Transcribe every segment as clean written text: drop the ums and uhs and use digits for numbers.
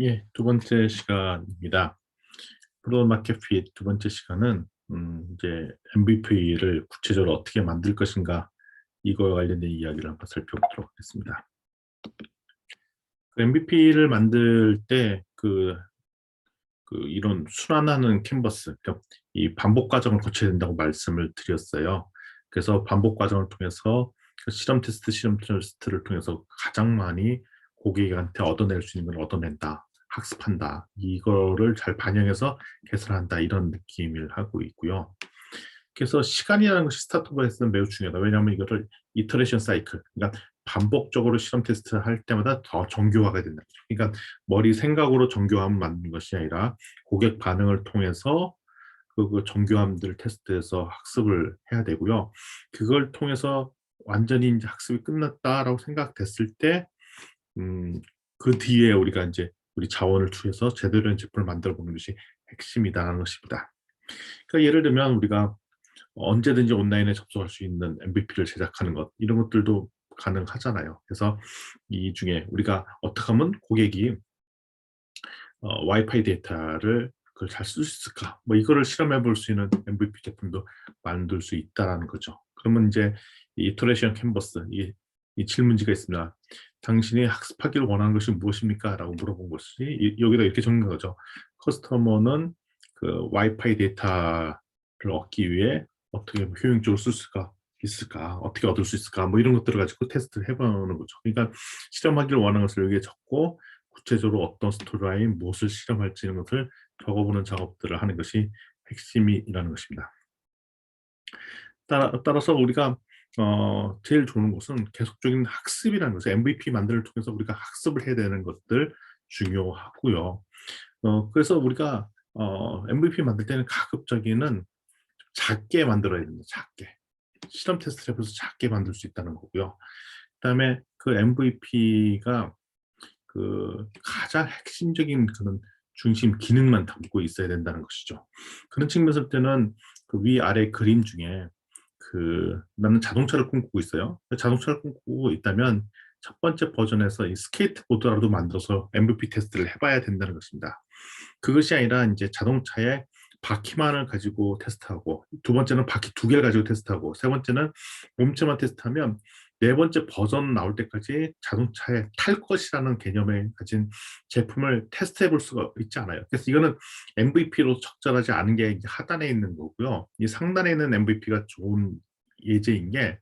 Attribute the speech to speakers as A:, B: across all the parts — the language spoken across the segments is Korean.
A: 예, 두 번째 시간입니다. 브로드 마켓 핏 두 번째 시간은 이제 MVP를 구체적으로 어떻게 만들 것인가 이거와 관련된 이야기를 한번 살펴보도록 하겠습니다. MVP를 만들 때 이런 순환하는 캔버스, 그러니까 이 반복 과정을 거쳐야 된다고 말씀을 드렸어요. 그래서 반복 과정을 통해서 그 실험 테스트를 통해서 가장 많이 고객한테 얻어낼 수 있는 걸 얻어낸다, 학습한다, 이거를 잘 반영해서 개선한다, 이런 느낌을 하고 있고요. 그래서 시간이라는 것이 스타트업에서는 매우 중요하다. 왜냐하면 이거를 이터레이션 사이클, 그러니까 반복적으로 실험 테스트를 할 때마다 더 정교화가 된다. 그러니까 머리 생각으로 정교함을 만드는 것이 아니라 고객 반응을 통해서 그 정교함들을 테스트해서 학습을 해야 되고요. 그걸 통해서 완전히 이제 학습이 끝났다라고 생각됐을 때, 그 뒤에 우리가 이제 우리 자원을 투여해서 제대로 된 제품을 만들어 보는 것이 핵심이다라는 것입니다. 그러니까 예를 들면 우리가 언제든지 온라인에 접속할 수 있는 MVP를 제작하는 것, 이런 것들도 가능하잖아요. 그래서 이 중에 우리가 어떻게 하면 고객이 와이파이 데이터를 그걸 잘 쓸 수 있을까? 뭐 이거를 실험해 볼 수 있는 MVP 제품도 만들 수 있다라는 거죠. 그러면 이제 이 이터레이션 캔버스, 이 질문지가 있습니다. 당신이 학습하기를 원하는 것이 무엇입니까? 라고 물어본 것이 여기다 이렇게 적는 거죠. 커스터머는 그 와이파이 데이터를 얻기 위해 어떻게 효용적으로 쓸 수가 있을까? 어떻게 얻을 수 있을까? 뭐 이런 것들을 가지고 테스트를 해보는 거죠. 그러니까 실험하기를 원하는 것을 여기에 적고 구체적으로 어떤 스토리라인, 무엇을 실험할지 이런 것을 적어보는 작업들을 하는 것이 핵심이라는 것입니다. 따라서 우리가 제일 좋은 것은 계속적인 학습이라는 것을 MVP 만들을 통해서 우리가 학습을 해야 되는 것들 중요하고요. 그래서 우리가 MVP 만들 때는 가급적이면 작게 만들어야 됩니다. 작게. 실험 테스트를 해서 작게 만들 수 있다는 거고요. 그다음에 그 MVP가 그 가장 핵심적인 그런 중심 기능만 담고 있어야 된다는 것이죠. 그런 측면에서 볼 때는 그 위아래 그림 중에 나는 자동차를 꿈꾸고 있어요. 자동차를 꿈꾸고 있다면 첫 번째 버전에서 이 스케이트보드라도 만들어서 MVP 테스트를 해봐야 된다는 것입니다. 그것이 아니라 이제 자동차의 바퀴만을 가지고 테스트하고, 두 번째는 바퀴 두 개를 가지고 테스트하고, 세 번째는 몸체만 테스트하면 네 번째 버전 나올 때까지 자동차에 탈 것이라는 개념을 가진 제품을 테스트해 볼 수가 있지 않아요. 그래서 이거는 MVP로 적절하지 않은 게 하단에 있는 거고요. 이 상단에 있는 MVP가 좋은 예제인 게,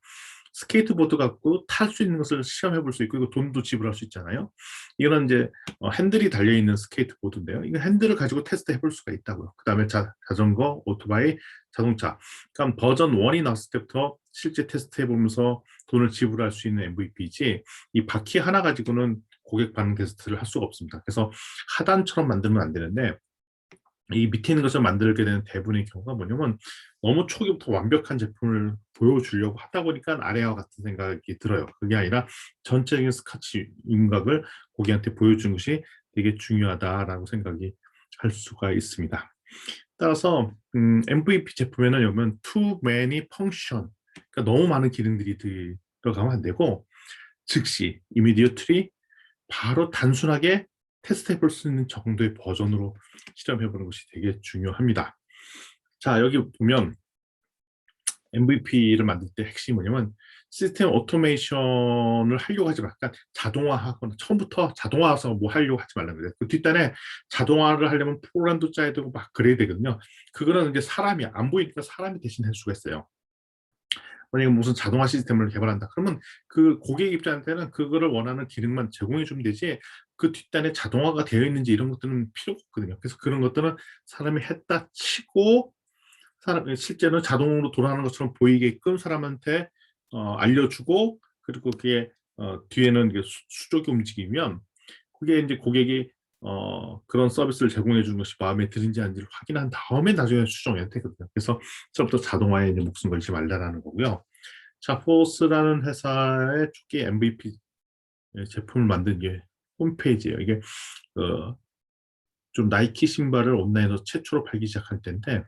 A: 스케이트보드 갖고 탈 수 있는 것을 시험해 볼 수 있고, 이거 돈도 지불할 수 있잖아요. 이거는 이제 핸들이 달려 있는 스케이트보드인데요. 이거 핸들을 가지고 테스트해 볼 수가 있다고요. 그 다음에 자전거, 오토바이, 자동차. 그러니까 버전 1이 나왔을 때부터 실제 테스트해 보면서 돈을 지불할 수 있는 MVP지, 이 바퀴 하나 가지고는 고객 반응 테스트를 할 수가 없습니다. 그래서 하단처럼 만들면 안 되는데, 이 밑에 있는 것을 만들게 되는 대부분의 경우가 뭐냐면, 너무 초기부터 완벽한 제품을 보여주려고 하다 보니까 아래와 같은 생각이 들어요. 그게 아니라 전체적인 스카치 윤곽을 고객한테 보여주는 것이 되게 중요하다라고 생각이 할 수가 있습니다. 따라서 MVP 제품에는 여러분 too many function, 그러니까 너무 많은 기능들이 들어가면 안 되고, 즉시 immediately 바로 단순하게 테스트해 볼 수 있는 정도의 버전으로 실험해 보는 것이 되게 중요합니다. 자, 여기 보면 MVP를 만들 때 핵심이 뭐냐면, 시스템 오토메이션을 하려고 하지 말까, 자동화하거나 처음부터 자동화해서 뭐 하려고 하지 말라는 거예요. 그 뒷단에 자동화를 하려면 프로그램도 짜야 되고 막 그래야 되거든요. 그거는 이제 사람이 안 보이니까 사람이 대신 할 수가 있어요. 만약에 무슨 자동화 시스템을 개발한다 그러면 그 고객 입장한테는 그거를 원하는 기능만 제공해 주면 되지, 그 뒷단에 자동화가 되어 있는지 이런 것들은 필요가 없거든요. 그래서 그런 것들은 사람이 했다 치고, 실제는 자동으로 돌아가는 것처럼 보이게끔 사람한테 알려주고, 그리고 그게 뒤에는 이게 수족이 움직이면, 그게 이제 고객이 그런 서비스를 제공해 주는 것이 마음에 드는지 아닌지를 확인한 다음에 나중에 수정해야 되거든요. 그래서 처음부터 자동화에 이제 목숨 걸지 말라라는 거고요. 자, 포스라는 회사의 초기 MVP 제품을 만든 게 홈페이지예요. 이게 좀 나이키 신발을 온라인에서 최초로 팔기 시작할 때인데,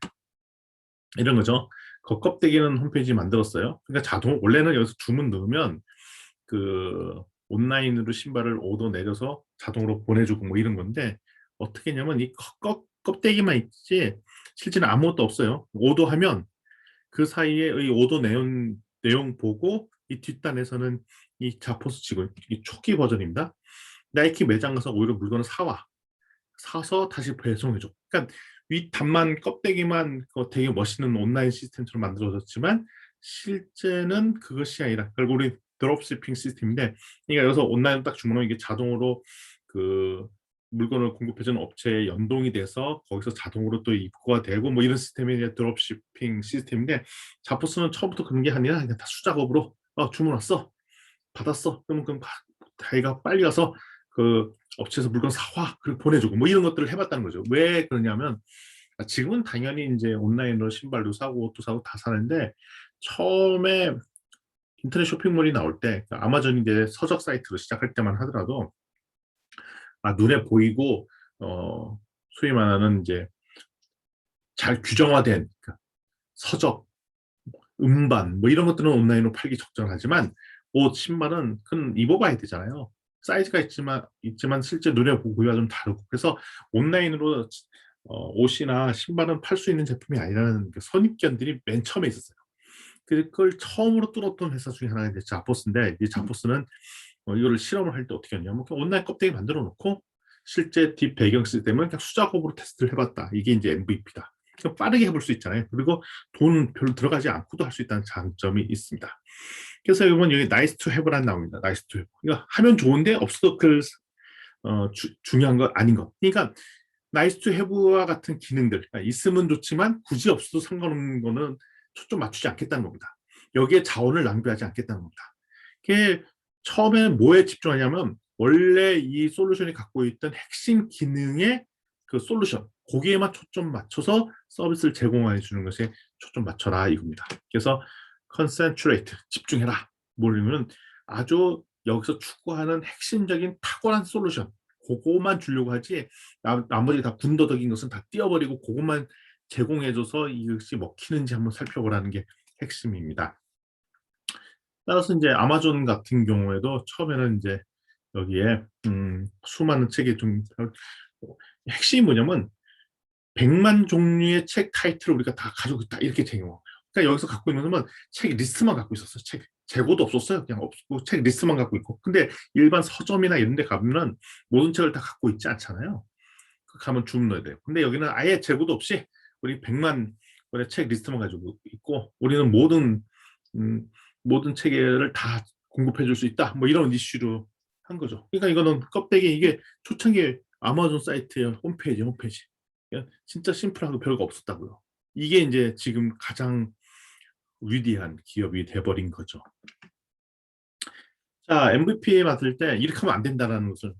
A: 이런 거죠. 겉껍데기는 홈페이지 만들었어요. 그러니까 원래는 여기서 주문 넣으면 그 온라인으로 신발을 오더 내려서 자동으로 보내주고 뭐 이런 건데 어떻게 했냐면 이 껍데기만 있지 실제는 아무것도 없어요. 오더하면 그 사이에 이 오더 내용 보고 이 뒷단에서는 이 자포스 치고 이 초기 버전입니다. 나이키 매장 가서 오히려 물건을 사서 다시 배송해줘. 그러니까 윗단만 껍데기만 되게 멋있는 온라인 시스템처럼 만들어졌지만 실제는 그것이 아니라 결국 우리 드롭시핑 시스템인데 그러니까 여기서 온라인 딱 주문하면 이게 자동으로 그 물건을 공급해주는 업체에 연동이 돼서 거기서 자동으로 또 입고가 되고 뭐 이런 시스템이 이제 드롭시핑 시스템인데 자포스는 처음부터 그런 게 아니라 그냥 다 수작업으로 주문 왔어 받았어 그럼 자기가 빨리 가서 그 업체에서 물건 사와 그리고 보내주고 뭐 이런 것들을 해봤다는 거죠. 왜 그러냐면 지금은 당연히 이제 온라인으로 신발도 사고 옷도 사고 다 사는데 처음에 인터넷 쇼핑몰이 나올 때 아마존이 이제 서적 사이트로 시작할 때만 하더라도 눈에 보이고 소위 말하는 이제 잘 규정화된 서적, 음반 뭐 이런 것들은 온라인으로 팔기 적절하지만 옷, 신발은 그건 입어봐야 되잖아요. 사이즈가 있지만 실제 눈에 보기가 좀 다르고 그래서 온라인으로 옷이나 신발은 팔 수 있는 제품이 아니라는 선입견들이 맨 처음에 있었어요. 그걸 처음으로 뚫었던 회사 중에 하나가 이제 자포스인데 이 자포스는 이거를 실험을 할 때 어떻게 했냐면 온라인 껍데기 만들어 놓고 실제 뒷 배경 시스템은 그냥 수작업으로 테스트를 해봤다. 이게 이제 MVP다. 빠르게 해볼 수 있잖아요. 그리고 돈 별로 들어가지 않고도 할 수 있다는 장점이 있습니다. 그래서 이번 여기 나이스 투 해브란 나옵니다. 나이스 투 해브. 그러니까 하면 좋은데 없어도 중요한 건 아닌 것. 그러니까 나이스 투 해브와 같은 기능들 그러니까 있으면 좋지만 굳이 없어도 상관없는 거는 초점 맞추지 않겠다는 겁니다. 여기에 자원을 낭비하지 않겠다는 겁니다. 그게 처음에는 뭐에 집중하냐면 원래 이 솔루션이 갖고 있던 핵심 기능의 그 솔루션 거기에만 초점 맞춰서 서비스를 제공해 주는 것에 초점 맞춰라 이겁니다. 그래서 concentrate 집중해라 뭐냐면 아주 여기서 추구하는 핵심적인 탁월한 솔루션 그거만 주려고 하지 나머지 다 군더더기인 것은 다 띄워버리고 그것만 제공해줘서 이것이 먹히는지 한번 살펴보라는 게 핵심입니다. 따라서 이제 아마존 같은 경우에도 처음에는 이제 여기에 수많은 책이 좀 핵심이 뭐냐면 100만 종류의 책 타이틀을 우리가 다 가지고 있다 이렇게 제공해요. 그러니까 여기서 갖고 있는 건 책 리스트만 갖고 있었어요. 책 재고도 없었어요. 그냥 없고 책 리스트만 갖고 있고. 근데 일반 서점이나 이런 데 가면은 모든 책을 다 갖고 있지 않잖아요. 가면 주문 넣어야 돼요. 근데 여기는 아예 재고도 없이 우리 100만 권의 책 리스트만 가지고 있고 우리는 음, 모든 체계를 다 공급해 줄 수 있다. 뭐 이런 이슈로 한 거죠. 그러니까 이거는 껍데기 이게 초창기 아마존 사이트의 홈페이지. 진짜 심플하고 별거 없었다고요. 이게 이제 지금 가장 위대한 기업이 돼버린 거죠. 자, MVP 맡을 때 이렇게 하면 안 된다는 것을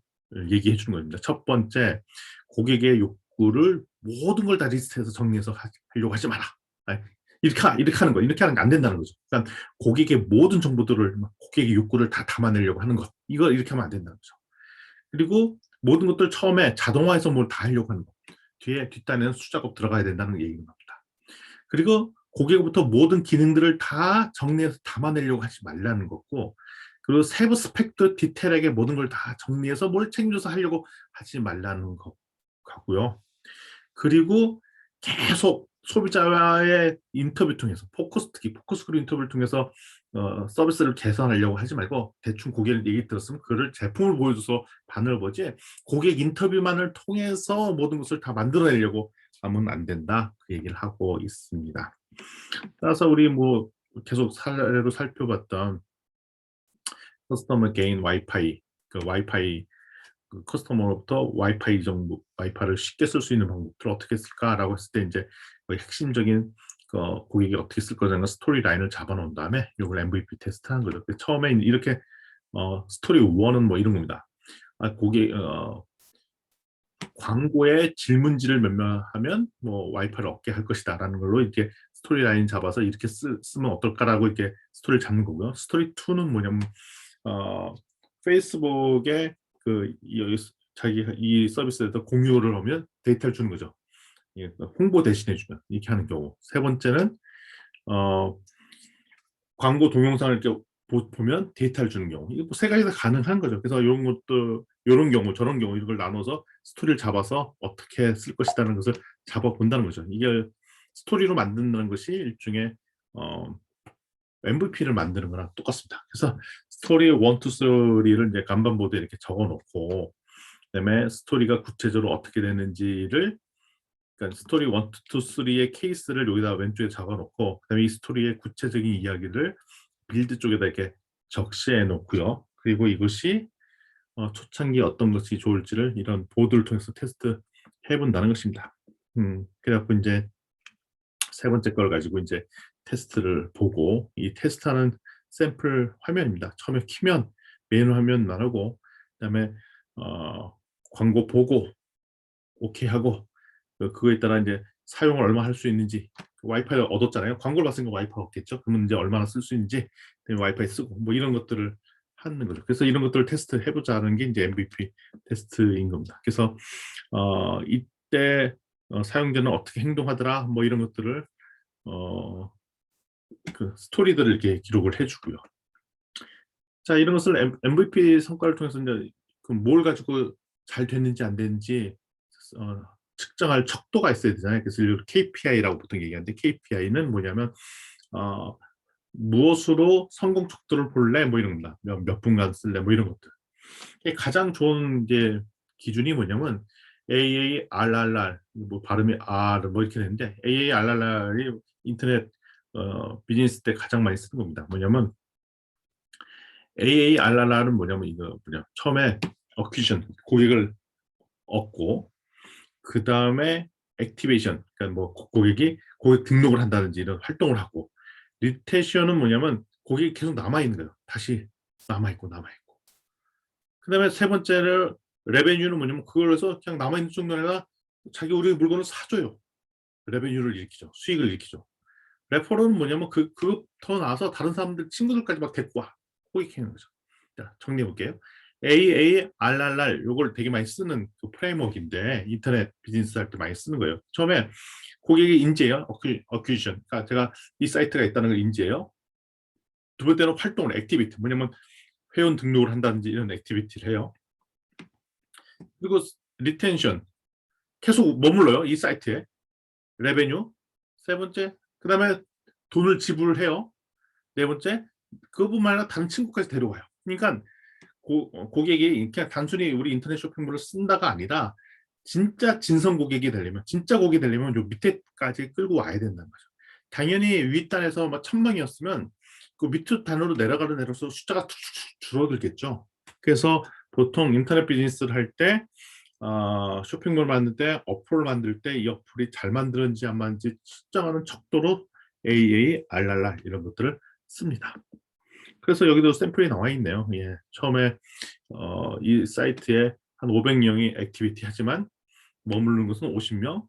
A: 얘기해 주는 겁니다. 첫 번째, 고객의 욕구를 모든 걸 다 리스트해서 정리해서 하려고 하지 마라. 이렇게 하는 거, 이렇게 하는 게 안 된다는 거죠. 그러니까 고객의 모든 정보들을, 고객의 욕구를 다 담아내려고 하는 것. 이걸 이렇게 하면 안 된다는 거죠. 그리고 모든 것들 처음에 자동화해서 뭘 다 하려고 하는 거. 뒷단에는 수작업 들어가야 된다는 얘기인 겁니다. 그리고 고객부터 모든 기능들을 다 정리해서 담아내려고 하지 말라는 거고, 그리고 세부 스펙도 디테일하게 모든 걸 다 정리해서 뭘 책임져서 하려고 하지 말라는 거고요. 그리고 계속 소비자와의 인터뷰 통해서 특히 포커스 그룹 인터뷰를 통해서 서비스를 개선하려고 하지 말고 대충 고객 얘기 들었으면 그를 제품을 보여줘서 반응을 보지 고객 인터뷰만을 통해서 모든 것을 다 만들어내려고 하면 안 된다 그 얘기를 하고 있습니다. 따라서 우리 뭐 계속 사례로 살펴봤던 커스터머 게인 와이파이 그 와이파이 그 커스터머로부터 와이파이를 쉽게 쓸 수 있는 방법들을 어떻게 쓸까라고 했을 때 이제 그 핵심적인 고객이 어떻게 쓸 거냐는 스토리 라인을 잡아놓은 다음에 이걸 MVP 테스트한 거죠. 처음에 이렇게 스토리 1은 뭐 이런 겁니다. 고객 광고에 질문지를 몇몇 하면 뭐 와이파이를 얻게 할 것이다라는 걸로 이렇게 스토리 라인 잡아서 이렇게 쓰면 어떨까라고 이렇게 스토리를 잡는 거고요. 스토리 2는 뭐냐면 페이스북에 자기 이 서비스에서 공유를 하면 데이터를 주는 거죠. 홍보 대신해 주면 이렇게 하는 경우. 세 번째는 광고 동영상을 이렇게 보면 데이터를 주는 경우. 이거 세 가지 다 가능한 거죠. 그래서 이런 것도 이런 경우 저런 경우 이걸 나눠서 스토리를 잡아서 어떻게 쓸 것이라는 것을 잡아본다는 거죠. 이게 스토리로 만든다는 것이 일종의 MVP를 만드는 거랑 똑같습니다. 그래서 스토리 1, 2, 3를 이제 간반보드에 이렇게 적어놓고 그다음에 스토리가 구체적으로 어떻게 되는지를 그러니까 스토리 1, 2, 3의 케이스를 여기다 왼쪽에 적어놓고 그다음에 이 스토리의 구체적인 이야기를 빌드 쪽에다 이렇게 적시해 놓고요. 그리고 이것이 초창기에 어떤 것이 좋을지를 이런 보드를 통해서 테스트 해본다는 것입니다. 그래갖고 이제 세 번째 걸 가지고 이제 테스트를 보고 이 테스트하는 샘플 화면입니다. 처음에 키면 메인 화면 나오고 그다음에 광고 보고 오케이 하고 그거에 따라 이제 사용을 얼마 할 수 있는지 와이파이를 얻었잖아요. 광고를 봤으니까 와이파이 얻겠죠. 그러면 이제 얼마나 쓸 수 있는지 와이파이 쓰고 뭐 이런 것들을 하는 거죠. 그래서 이런 것들을 테스트 해보자는 게 이제 MVP 테스트인 겁니다. 그래서 이때 사용자는 어떻게 행동하더라 뭐 이런 것들을 그 스토리들을 이렇게 기록을 해주고요. 자 이런 것을 MVP 성과를 통해서 이제 뭘 가지고 잘 됐는지 안 됐는지 측정할 척도가 있어야 되잖아요. 그래서 이걸 KPI라고 보통 얘기하는데 KPI는 뭐냐면 무엇으로 성공 척도를 볼래 뭐 이런 겁니다. 몇 분간 쓸래 뭐 이런 것들. 가장 좋은 게 기준이 뭐냐면 AARRR 뭐 발음이 R 뭐 이렇게 되는데 AARRR이 인터넷 비즈니스 때 가장 많이 쓰는 겁니다. 뭐냐면 AARRR은 뭐냐면 이거 뭐냐 처음에 어퀴션 고객을 얻고 그 다음에 액티베이션 그러니까 뭐 고객이 고객 등록을 한다든지 이런 활동을 하고 리테이션은 뭐냐면 고객이 계속 남아 있는 거예요. 다시 남아 있고 그 다음에 세 번째를 레베뉴는 뭐냐면 그걸 해서 그냥 남아있는 정도에다 자기 우리 물건을 사줘요. 레베뉴를 일으키죠. 수익을 일으키죠. 레퍼럴은 뭐냐면 그거 더 나와서 다른 사람들 친구들까지 막 데리고 와. 호익하는 거죠. 자, 정리해 볼게요. AARRR 요걸 되게 많이 쓰는 그 프레임워크인데 인터넷 비즈니스 할 때 많이 쓰는 거예요. 처음에 고객이 인지해요. 어퀴지션. 그러니까 제가 이 사이트가 있다는 걸 인지해요. 두 번째는 활동을 액티비티. 뭐냐면 회원 등록을 한다든지 이런 액티비티를 해요. 그리고 리텐션 계속 머물러요. 이 사이트에. 레베뉴 세 번째 그 다음에 돈을 지불해요. 네 번째 그것뿐만 아니라 다른 친구까지 데려와요. 그러니까 고객이 그냥 단순히 우리 인터넷 쇼핑몰을 쓴다가 아니라 진짜 진성 고객이 되려면 진짜 고객이 되려면 요 밑에까지 끌고 와야 된다는 거죠. 당연히 윗단에서 막 1,000명이었으면 그 밑으로 단으로 내려서 숫자가 툭툭 줄어들겠죠. 그래서 보통 인터넷 비즈니스를 할 때 쇼핑몰 만들 때 어플을 만들 때 이 어플이 잘 만들었는지 안 만든지 측정하는 척도로 AARRR 이런 것들을 씁니다. 그래서 여기도 샘플이 나와 있네요. 예, 처음에 이 사이트에 한 500명이 액티비티 하지만 머무르는 것은 50명,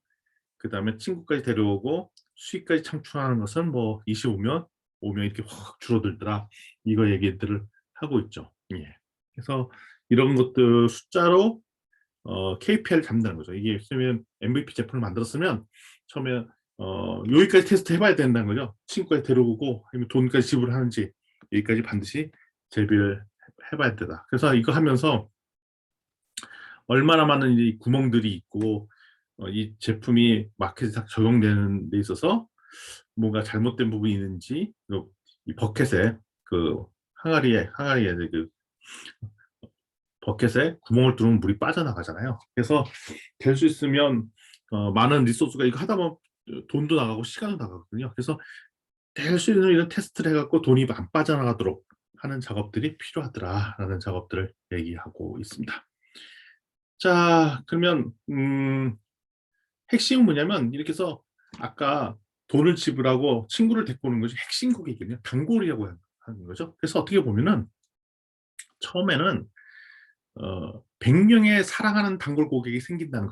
A: 그 다음에 친구까지 데려오고 수익까지 창출하는 것은 뭐 25명, 5명 이렇게 확 줄어들더라. 이거 얘기들을 하고 있죠. 예. 그래서 이런 것들 숫자로 KPI를 잡는다는 거죠. 이게 있으면 MVP 제품을 만들었으면 처음에 여기까지 테스트 해봐야 된다는 거죠. 친구까지 데려오고 아니면 돈까지 지불하는지 여기까지 반드시 재비해봐야 되다. 그래서 이거 하면서 얼마나 많은 이 구멍들이 있고 이 제품이 마켓에 딱 적용되는 데 있어서 뭔가 잘못된 부분이 있는지 이 버켓에 그 항아리에 그 버켓에 구멍을 뚫으면 물이 빠져나가잖아요. 그래서 될 수 있으면 많은 리소스가 이거 하다 보면 돈도 나가고 시간도 나가거든요. 그래서 될 수 있는 이런 테스트를 해갖고 돈이 안 빠져나가도록 하는 작업들이 필요하더라라는 작업들을 얘기하고 있습니다. 자, 그러면 핵심은 뭐냐면 이렇게 해서 아까 돈을 지불하고 친구를 데리고 오는 것이 핵심 고객이거든요. 단골이라고 하는 거죠. 그래서 어떻게 보면은 처음에는 100명의 사랑하는 단골 고객이 생긴다는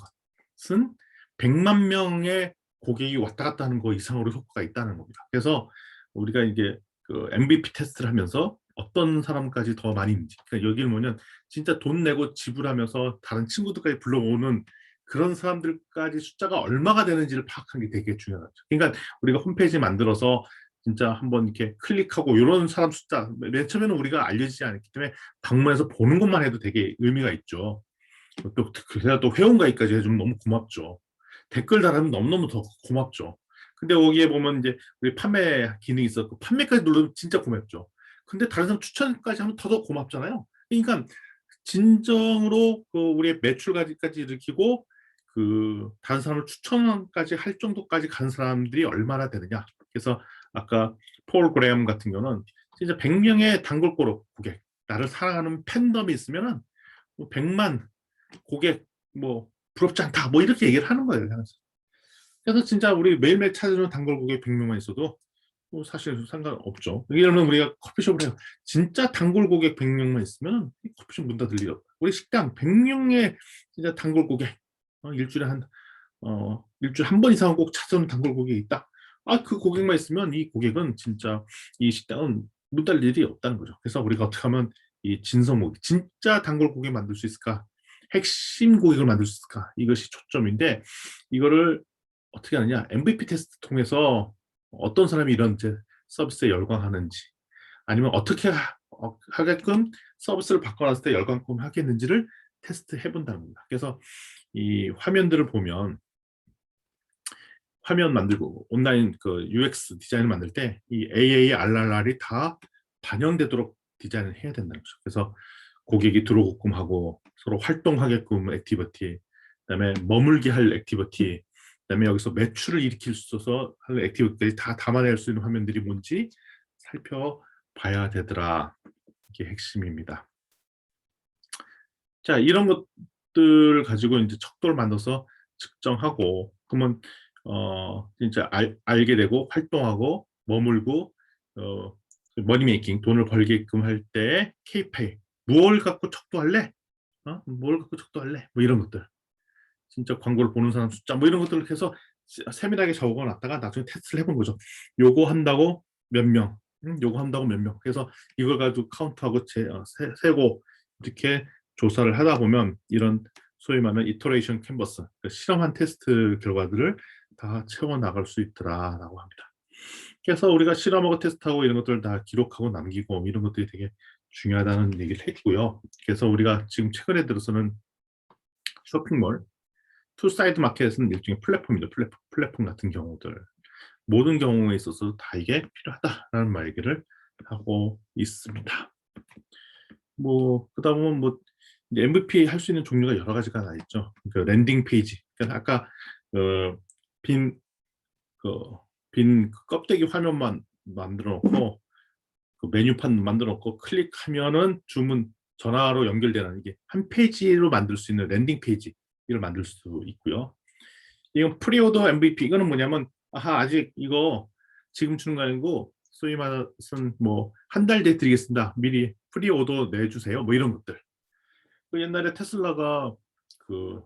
A: 것은 100만 명의 고객이 왔다 갔다 하는 거 이상으로 효과가 있다는 겁니다. 그래서 우리가 이게 그 MVP 테스트를 하면서 어떤 사람까지 더 많이 있는지 그러니까 여기는 뭐냐면 진짜 돈 내고 지불하면서 다른 친구들까지 불러오는 그런 사람들까지 숫자가 얼마가 되는지를 파악하는 게 되게 중요하죠. 그러니까 우리가 홈페이지 만들어서 진짜 한번 이렇게 클릭하고 이런 사람 숫자 맨 처음에는 우리가 알려지지 않았기 때문에 방문해서 보는 것만 해도 되게 의미가 있죠. 또 그래야 또 회원가입까지 해주면 너무 고맙죠. 댓글 달으면 너무너무 더 고맙죠. 근데 여기에 보면 이제 우리 판매 기능이 있었고 판매까지 누르면 진짜 고맙죠. 근데 다른 사람 추천까지 하면 더 고맙잖아요. 그러니까 진정으로 그 우리의 매출까지 일으키고 그 다른 사람을 추천까지 할 정도까지 간 사람들이 얼마나 되느냐. 그래서 아까 폴 그레엄 같은 경우는 진짜 100명의 단골 고객, 나를 사랑하는 팬덤이 있으면은 뭐 100만 고객 뭐 부럽지 않다 뭐 이렇게 얘기를 하는 거예요. 그래서 진짜 우리 매일매일 찾아주는 단골 고객 100명만 있어도 뭐 사실 상관없죠. 예를 들면 우리가 커피숍을 해요. 진짜 단골 고객 100명만 있으면 커피숍 문 닫을 일이 없다. 우리 식당 100명의 진짜 단골 고객 일주일에 한 번 이상은 꼭 찾아오는 단골 고객이 있다. 그 고객만 있으면 이 고객은 진짜 이 식당은 문 닫을 일이 없다는 거죠. 그래서 우리가 어떻게 하면 이 진성 고객, 진짜 단골 고객 만들 수 있을까? 핵심 고객을 만들 수 있을까? 이것이 초점인데 이거를 어떻게 하느냐? MVP 테스트 통해서 어떤 사람이 이런 서비스에 열광하는지 아니면 어떻게 하게끔 서비스를 바꿔놨을 때 열광금 하겠는지를 테스트 해본다는 겁니다. 그래서 이 화면들을 보면 화면 만들고 온라인 그 UX 디자인을 만들 때 이 AA, RRR이 다 반영되도록 디자인을 해야 된다는 거죠. 그래서 고객이 들어오게끔 하고 서로 활동하게끔 액티비티, 그다음에 머물게 할 액티비티, 그다음에 여기서 매출을 일으킬 수 있어서 할 액티비티까지 다 담아낼 수 있는 화면들이 뭔지 살펴봐야 되더라. 이게 핵심입니다. 자, 이런 것들 가지고 이제 척도를 만들어서 측정하고 그러면 진짜 알게 되고 활동하고 머물고 머니 메이킹 돈을 벌게끔 할 때 KPI 무엇을 갖고 척도할래? 뭘 갖고 척도할래? 뭐 이런 것들 진짜 광고를 보는 사람 숫자 뭐 이런 것들을 해서 세밀하게 적어놨다가 나중에 테스트를 해본 거죠. 요거 한다고 몇 명, 요거 한다고 몇 명. 그래서 이걸 가지고 카운트하고 세고 이렇게 조사를 하다 보면 이런 소위 말하는 이터레이션 캔버스, 그러니까 실험한 테스트 결과들을 다 채워 나갈 수 있더라라고 합니다. 그래서 우리가 실험하고 테스트하고 이런 것들을 다 기록하고 남기고 이런 것들이 되게 중요하다는 얘기를 했고요. 그래서 우리가 지금 최근에 들어서는 쇼핑몰, 투사이드 마켓은 일종의 플랫폼이죠. 플랫폼 같은 경우들. 모든 경우에 있어서 다 이게 필요하다라는 말 얘기를 하고 있습니다. 뭐 그러다 보면 뭐 MVP 할 수 있는 종류가 여러 가지가 나 있죠. 그 랜딩 페이지. 그러니까 아까 빈 껍데기 화면만 만들어 놓고 그 메뉴판 만들어 놓고 클릭하면은 주문 전화로 연결되는 이게 한 페이지로 만들 수 있는 랜딩 페이지 이걸 만들 수 있고요. 이건 프리오더 MVP 이거는 뭐냐면 아직 이거 지금 주는 거 아니고 소위 말해서 뭐 한 달 뒤에 드리겠습니다. 미리 프리오더 내주세요. 뭐 이런 것들. 그 옛날에 테슬라가 그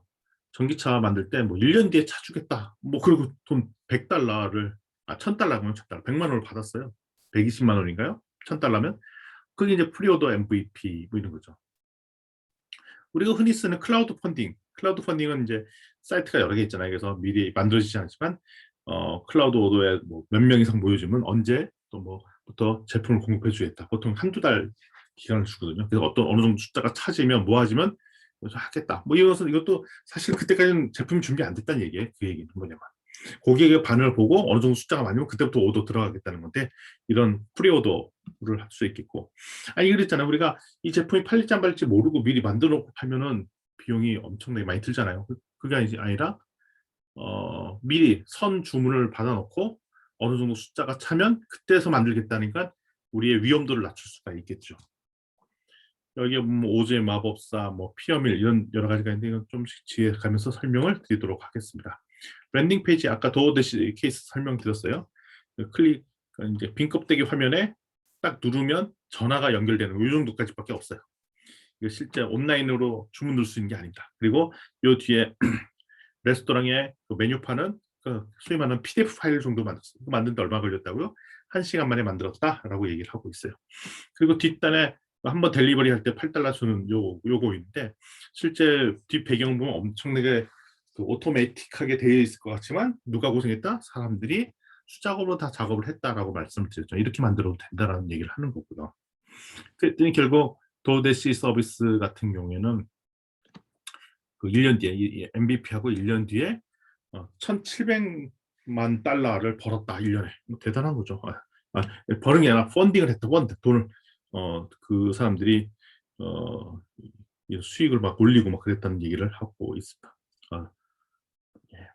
A: 전기차 만들 때 뭐 1년 뒤에 차 주겠다. 뭐 그리고 돈 100달러를 1000달러면 1000달러 100만 원을 받았어요. 120만 원인가요? 1000달러면 그게 이제 프리오더 MVP 뭐 이런 거죠. 우리가 흔히 쓰는 클라우드 펀딩. 클라우드 펀딩은 이제 사이트가 여러 개 있잖아요. 그래서 미리 만들어지지 않지만 클라우드 오더에 뭐 몇 명 이상 모여주면 언제 또 뭐부터 제품을 공급해 주겠다. 보통 한두 달 기간을 주거든요. 그래서 어느 정도 숫자가 차지면 모아지면 하겠다. 뭐 이것도 사실 그때까지는 제품이 준비 안 됐다는 얘기예요. 그 얘기는 뭐냐면 고객의 반응을 보고 어느 정도 숫자가 많으면 그때부터 오더 들어가겠다는 건데 이런 프리오더를 할 수 있겠고 그랬잖아요. 우리가 이 제품이 팔릴지 안 팔릴지 모르고 미리 만들어 놓고 팔면은 비용이 엄청나게 많이 들잖아요. 그게 아니라 미리 선 주문을 받아놓고 어느 정도 숫자가 차면 그때서 만들겠다니까 우리의 위험도를 낮출 수가 있겠죠. 여기에 뭐 오즈의 마법사, 뭐 피어밀 이런 여러 가지가 있는데 이건 좀씩 뒤에 가면서 설명을 드리도록 하겠습니다. 랜딩 페이지 아까 도어대시 케이스 설명드렸어요. 이제 빈 껍데기 화면에 딱 누르면 전화가 연결되는 이 정도까지밖에 없어요. 이거 실제 온라인으로 주문 넣을 수 있는 게 아닙니다. 그리고 요 뒤에 레스토랑의 그 메뉴판은 소위 말하는 PDF 파일 정도 만들었어요. 만드는데 얼마 걸렸다고요? 1시간 만에 만들었다라고 얘기를 하고 있어요. 그리고 뒷단에 한번 델리버리 할 때 8달러 주는 요거인데 실제 뒷 배경 보면 엄청나게 오토매틱하게 되어 있을 것 같지만 누가 고생했다? 사람들이 수작업으로 다 작업을 했다라고 말씀을 드렸죠. 이렇게 만들어도 된다라는 얘기를 하는 거고요. 그랬더니 결국 도어대시 서비스 같은 경우에는 그 1년 뒤에 이 MVP하고 1년 뒤에 1,700만 달러를 벌었다. 1년에. 뭐 대단한 거죠. 버는 게 아니라 펀딩을 했다. 돈을 그 사람들이 이 수익을 막 올리고 막 그랬다는 얘기를 하고 있습니다. 예.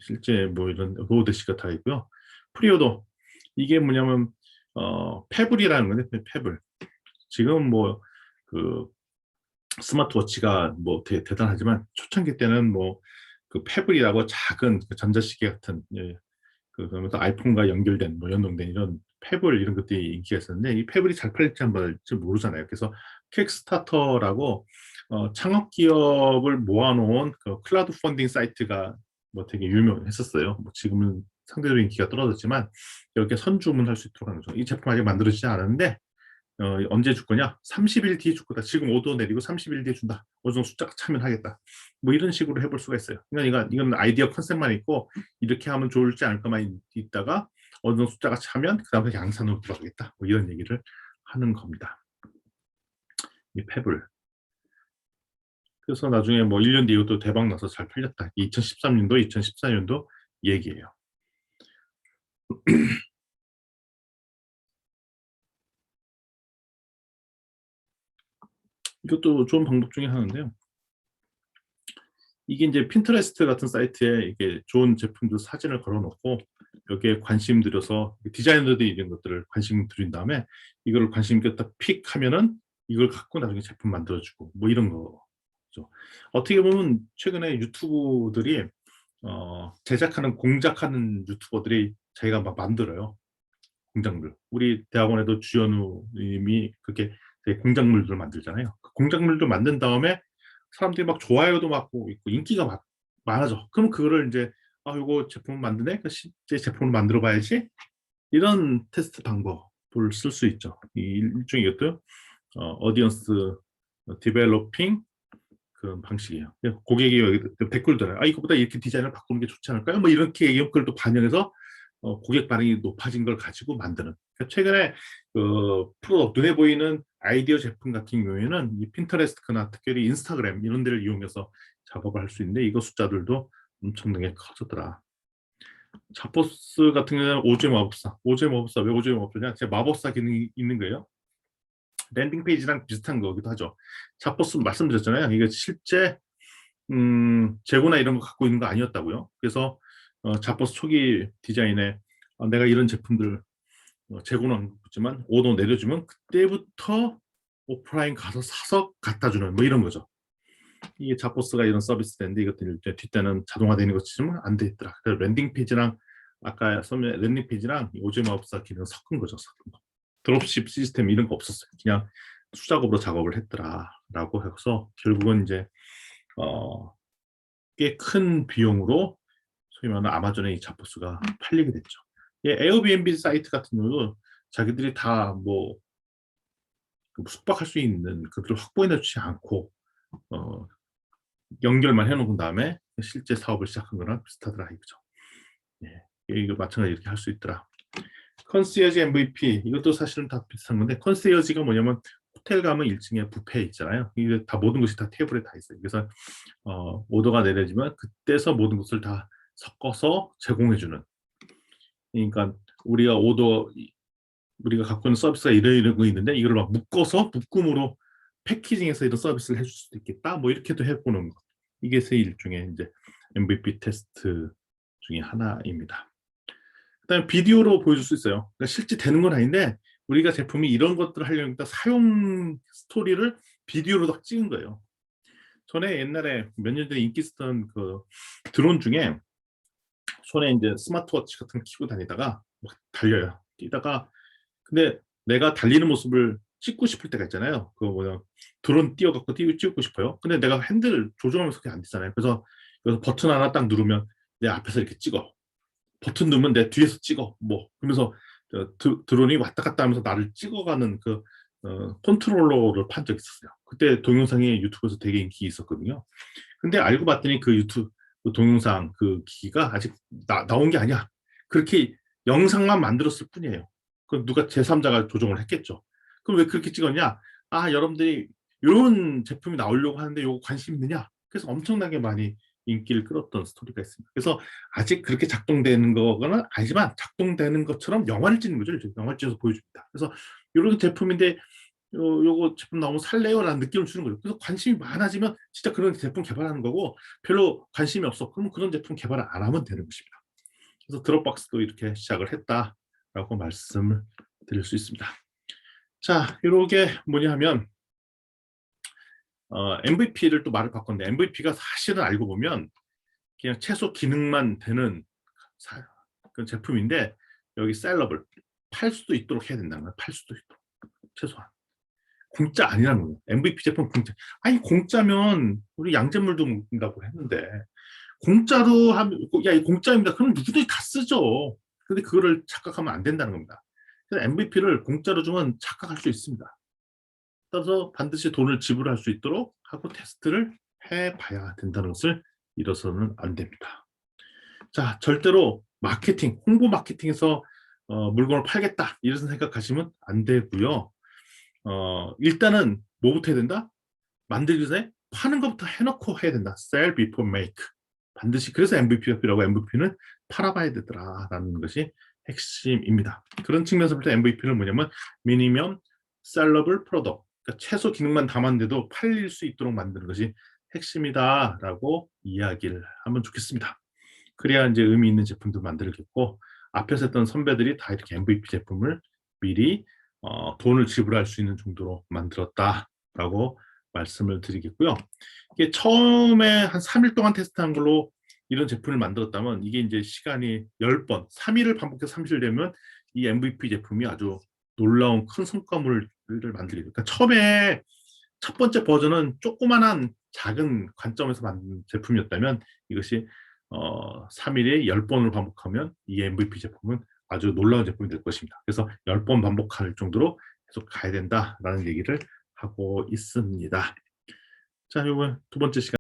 A: 실제 뭐 이런 로드시가 다 있고요. 프리오도 이게 뭐냐면 페블이라는 건데 페블. 지금 뭐 그 스마트워치가 뭐 되게 대단하지만 초창기 때는 뭐 그 페블이라고 작은 그 전자시계 같은 그러면서 아이폰과 연결된 뭐 연동된 이런 페블 이런 것들이 인기가 있었는데 이 페블이 잘 팔릴지 안 팔릴지 모르잖아요. 그래서 킥스타터라고 창업 기업을 모아놓은 그 클라우드 펀딩 사이트가 뭐 되게 유명했었어요. 뭐 지금은 상대적으로 인기가 떨어졌지만 이렇게 선주문할 수 있도록 하는 거죠. 이 제품 아직 만들어지지 않았는데 언제 줄 거냐? 30일 뒤에 줄 거다. 지금 오더 내리고 30일 뒤에 준다. 어느 정도 숫자가 차면 하겠다. 뭐 이런 식으로 해볼 수가 있어요. 그러니까 이건 아이디어 컨셉만 있고 이렇게 하면 좋을지 않을까만 있다가 어느 정도 숫자가 차면 그 다음에 양산으로 들어가겠다. 뭐 이런 얘기를 하는 겁니다. 이 페블. 그래서 나중에 뭐 1년 뒤에 또 대박 나서 잘 팔렸다. 2013년도, 2014년도 얘기예요. 이것도 좋은 방법 중에 하나인데요. 이게 이제 핀터레스트 같은 사이트에 이게 좋은 제품들 사진을 걸어놓고 여기에 관심 들여서 디자이너들이 이런 것들을 관심 들인 다음에 이걸 관심 있게 딱 픽하면은 이걸 갖고 나중에 제품 만들어주고 뭐 이런 거죠. 어떻게 보면 최근에 유튜브들이 제작하는 공작하는 유튜버들이 자기가 막 만들어요. 공작물. 우리 대학원에도 주연우님이 그렇게 공작물들을 만들잖아요. 그 공작물들 만든 다음에 사람들이 막 좋아요도 받고 있고 인기가 많아져. 그럼 그거를 이제 이거 제품을 만드네? 그 실제 제품을 만들어 봐야지. 이런 테스트 방법을 쓸 수 있죠. 이 일종의 이것도 어디언스 디벨로핑 그런 방식이에요. 고객이 여기 댓글 달아요. 이거보다 이렇게 디자인을 바꾸는 게 좋지 않을까요? 뭐 이렇게 얘기하면 그걸 또 반영해서 고객 반응이 높아진 걸 가지고 만드는. 그러니까 최근에 그 프로 눈에 보이는 아이디어 제품 같은 경우에는 이 핀터레스트나 특별히 인스타그램 이런 데를 이용해서 작업을 할 수 있는데 이거 숫자들도 엄청나게 커졌더라. 자포스 같은 경우는 오즈의 마법사. 오즈의 마법사. 왜 오즈의 마법사냐? 제 마법사 기능이 있는 거예요. 랜딩 페이지랑 비슷한 거기도 하죠. 자포스 말씀드렸잖아요. 이게 실제 재고나 이런 거 갖고 있는 거 아니었다고요. 그래서 자포스 초기 디자인에 내가 이런 제품들 재고는 없지만 오더 내려주면 그때부터 오프라인 가서 사서 갖다 주는 뭐 이런 거죠. 이게 자포스가 이런 서비스인데 이것들이 이제 뒷단은 자동화되는 것처럼 안 돼 있더라. 그래서 랜딩 페이지랑 아까 설명 랜딩 페이지랑 오즈 마법사 기능 섞은 거죠. 섞은 거. 드롭십 시스템 이런 거 없었어요. 그냥 수작업으로 작업을 했더라라고 해서 결국은 이제 꽤 큰 비용으로 소위 말하는 아마존의 이 자포스가 팔리게 됐죠. 에어비앤비 사이트 같은 경우도 자기들이 다뭐 숙박할 수 있는 그들을 확보해내지 않고 연결만 해놓은 다음에 실제 사업을 시작한 거랑 비슷하더라 이거죠. 예, 이거 마찬가지 이렇게 할 수 있더라. 컨시어지 MVP 이것도 사실은 다 비슷한 건데 컨시어지가 뭐냐면 호텔 가면 1층에 뷔페 있잖아요. 이게 다 모든 것이 다 테이블에 다 있어요. 그래서 오더가 내려지면 그때서 모든 것을 다 섞어서 제공해주는. 그러니까 우리가 갖고 있는 서비스가 이런 거 있는데 이걸 막 묶어서 묶음으로 패키징해서 이런 서비스를 해줄 수도 있겠다. 뭐 이렇게도 해보는 거. 이게 세 일종의 이제 MVP 테스트 중에 하나입니다. 그다음에 비디오로 보여줄 수 있어요. 그러니까 실제 되는 건 아닌데 우리가 제품이 이런 것들을 하려니까 사용 스토리를 비디오로 딱 찍은 거예요. 전에 옛날에 몇 년 전에 인기 있었던 그 드론 중에 손에 이제 스마트워치 같은 거 키고 다니다가 막 달려요. 뛰다가 근데 내가 달리는 모습을 찍고 싶을 때가 있잖아요. 그 뭐냐 드론 띄워갖고 찍고 싶어요. 근데 내가 핸들 조종하면서 그게 안 되잖아요. 그래서 버튼 하나 딱 누르면 내 앞에서 이렇게 찍어. 버튼 누르면 내 뒤에서 찍어. 뭐 그러면서 드론이 왔다 갔다 하면서 나를 찍어가는 그 컨트롤러를 판 적이 있었어요. 그때 동영상이 유튜브에서 되게 인기 있었거든요. 근데 알고 봤더니 그 유튜브 그 동영상 그 기기가 아직 나온 게 아니야. 그렇게 영상만 만들었을 뿐이에요. 그럼 누가 제3자가 조정을 했겠죠. 그럼 왜 그렇게 찍었냐? 아, 여러분들이 이런 제품이 나오려고 하는데 요거 관심 있느냐? 그래서 엄청나게 많이 인기를 끌었던 스토리가 있습니다. 그래서 아직 그렇게 작동되는 거는 아니지만 작동되는 것처럼 영화를 찍는 거죠. 영화를 찍어서 보여줍니다. 그래서 이런 제품인데 요거 제품 나오면 살래요? 라는 느낌을 주는 거죠. 그래서 관심이 많아지면 진짜 그런 제품 개발하는 거고, 별로 관심이 없어. 그럼 그런 제품 개발을 안 하면 되는 것입니다. 그래서 드롭박스도 이렇게 시작을 했다라고 말씀을 드릴 수 있습니다. 자, 이게 뭐냐 하면 MVP를 또 말을 바꿨는데, MVP가 사실은 알고 보면 그냥 최소 기능만 되는 그 제품인데, 여기 셀러블 팔 수도 있도록 해야 된다는 거예요. 팔 수도 있도록 최소한. 공짜 아니라는 거예요. MVP 제품 공짜. 아니, 공짜면 우리 양잿물도 먹는다고 했는데, 공짜로 하면 야, 이 공짜입니다. 그럼 누구들이 다 쓰죠. 근데 그거를 착각하면 안 된다는 겁니다. 그래서 MVP를 공짜로 주면 착각할 수 있습니다. 따라서 반드시 돈을 지불할 수 있도록 하고 테스트를 해봐야 된다는 것을 잃어서는 안 됩니다. 자, 절대로 마케팅, 홍보 마케팅에서 물건을 팔겠다 이런 생각하시면 안 되고요. 일단은 뭐부터 해야 된다? 만들기 전에 파는 것부터 해놓고 해야 된다. Sell before make. 반드시 그래서 MVP가 필요하고, MVP는 팔아봐야 되더라라는 것이 핵심입니다. 그런 측면에서부터 MVP는 뭐냐면 Minimum Sellable Product, 그러니까 최소 기능만 담았는데도 팔릴 수 있도록 만드는 것이 핵심이다라고 이야기를 하면 좋겠습니다. 그래야 이제 의미 있는 제품도 만들겠고, 앞에서 했던 선배들이 다 이렇게 MVP 제품을 미리 돈을 지불할 수 있는 정도로 만들었다라고 말씀을 드리겠고요. 이게 처음에 한 3일 동안 테스트한 걸로 이런 제품을 만들었다면, 이게 이제 시간이 10번, 3일을 반복해서 30일 되면 이 MVP 제품이 아주 놀라운 큰 성과물을 만들게 돼요. 그러니까 처음에 첫 번째 버전은 조그만한 작은 관점에서 만든 제품이었다면, 이것이 3일에 10번을 반복하면 이 MVP 제품은 아주 놀라운 제품이 될 것입니다. 그래서 10번 반복할 정도로 계속 가야 된다라는 얘기를 하고 있습니다. 자, 이번 두 번째 시간